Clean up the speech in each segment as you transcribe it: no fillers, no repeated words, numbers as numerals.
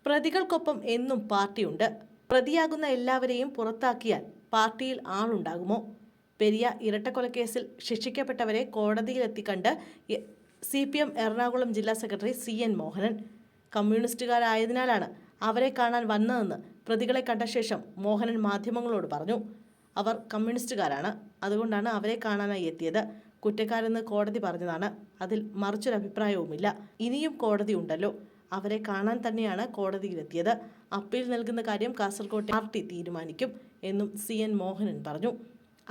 പ്രതികൾക്കൊപ്പം എന്നും പാർട്ടിയുണ്ട്. പ്രതിയാകുന്ന എല്ലാവരെയും പുറത്താക്കിയാൽ പാർട്ടിയിൽ ആളുണ്ടാകുമോ? പെരിയ ഇരട്ടക്കൊലക്കേസിൽ ശിക്ഷിക്കപ്പെട്ടവരെ കോടതിയിലെത്തിക്കണ്ട് CPM എറണാകുളം ജില്ലാ സെക്രട്ടറി CN മോഹനൻ. കമ്മ്യൂണിസ്റ്റുകാരായതിനാലാണ് അവരെ കാണാൻ വന്നതെന്ന് പ്രതികളെ കണ്ട ശേഷം മോഹനൻ മാധ്യമങ്ങളോട് പറഞ്ഞു. അവർ കമ്മ്യൂണിസ്റ്റുകാരാണ്, അതുകൊണ്ടാണ് അവരെ കാണാനായി എത്തിയത്. കുറ്റക്കാരെന്ന് കോടതി പറഞ്ഞതാണ്. അതിൽ മറിച്ചൊരഭിപ്രായവുമില്ല. ഇനിയും കോടതി ഉണ്ടല്ലോ. അവരെ കാണാൻ തന്നെയാണ് കോടതിയിലെത്തിയത്. അപ്പീൽ നൽകുന്ന കാര്യം കാസർകോട്ടെ പാർട്ടി തീരുമാനിക്കും എന്നും CN മോഹനൻ പറഞ്ഞു.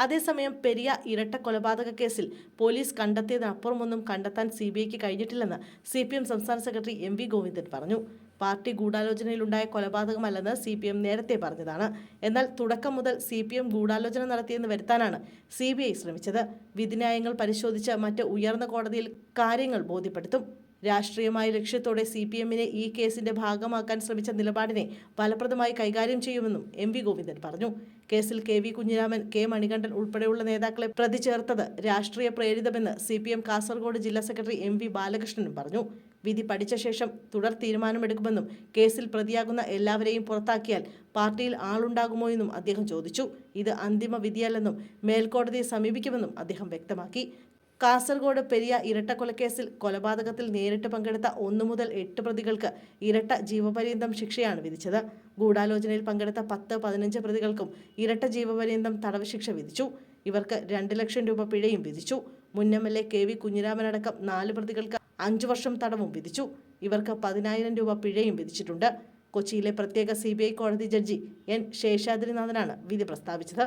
അതേസമയം പെരിയ ഇരട്ട കൊലപാതക കേസിൽ പോലീസ് കണ്ടെത്തിയതിനപ്പുറമൊന്നും കണ്ടെത്താൻ CBIക്ക് കഴിഞ്ഞിട്ടില്ലെന്ന് CPM സംസ്ഥാന സെക്രട്ടറി MV ഗോവിന്ദൻ പറഞ്ഞു. പാർട്ടി ഗൂഢാലോചനയിലുണ്ടായ കൊലപാതകമല്ലെന്ന് CPM നേരത്തെ പറഞ്ഞതാണ്. എന്നാൽ തുടക്കം മുതൽ CPM ഗൂഢാലോചന നടത്തിയെന്ന് വരുത്താനാണ് CBI ശ്രമിച്ചത്. വിധിന്യായങ്ങൾ പരിശോധിച്ച് മറ്റ് ഉയർന്ന കോടതിയിൽ കാര്യങ്ങൾ ബോധ്യപ്പെടുത്തും. രാഷ്ട്രീയമായ ലക്ഷ്യത്തോടെ CPMനെ ഈ കേസിന്റെ ഭാഗമാക്കാൻ ശ്രമിച്ച നിലപാടിനെ ഫലപ്രദമായി കൈകാര്യം ചെയ്യുമെന്നും MV ഗോവിന്ദൻ പറഞ്ഞു. കേസിൽ KV കുഞ്ഞിരാമൻ, K മണികണ്ഠൻ ഉൾപ്പെടെയുള്ള നേതാക്കളെ പ്രതി ചേർത്തത് രാഷ്ട്രീയ പ്രേരിതമെന്ന് CPM കാസർഗോഡ് ജില്ലാ സെക്രട്ടറി MV ബാലകൃഷ്ണനും പറഞ്ഞു. വിധി പഠിച്ച ശേഷം തുടർ തീരുമാനമെടുക്കുമെന്നും കേസിൽ പ്രതിയാകുന്ന എല്ലാവരെയും പുറത്താക്കിയാൽ പാർട്ടിയിൽ ആളുണ്ടാകുമോ എന്നും അദ്ദേഹം ചോദിച്ചു. ഇത് അന്തിമ വിധിയല്ലെന്നും മേൽക്കോടതിയെ സമീപിക്കുമെന്നും അദ്ദേഹം വ്യക്തമാക്കി. കാസർഗോഡ് പെരിയ ഇരട്ടക്കൊലക്കേസിൽ കൊലപാതകത്തിൽ നേരിട്ട് പങ്കെടുത്ത 1 മുതൽ 8 പ്രതികൾക്ക് ഇരട്ട ജീവപര്യന്തം ശിക്ഷയാണ് വിധിച്ചത്. ഗൂഢാലോചനയിൽ പങ്കെടുത്ത 10-15 പ്രതികൾക്കും ഇരട്ട ജീവപര്യന്തം തടവ് ശിക്ഷ വിധിച്ചു. ഇവർക്ക് 2 ലക്ഷം രൂപ പിഴയും വിധിച്ചു. മുൻ MLA KV കുഞ്ഞിരാമനടക്കം 4 പ്രതികൾക്ക് 5 വർഷം തടവും വിധിച്ചു. ഇവർക്ക് 10,000 രൂപ പിഴയും വിധിച്ചിട്ടുണ്ട്. കൊച്ചിയിലെ പ്രത്യേക CBI കോടതി ജഡ്ജി N ശേഷാദ്രിനാഥനാണ് വിധി പ്രസ്താവിച്ചത്.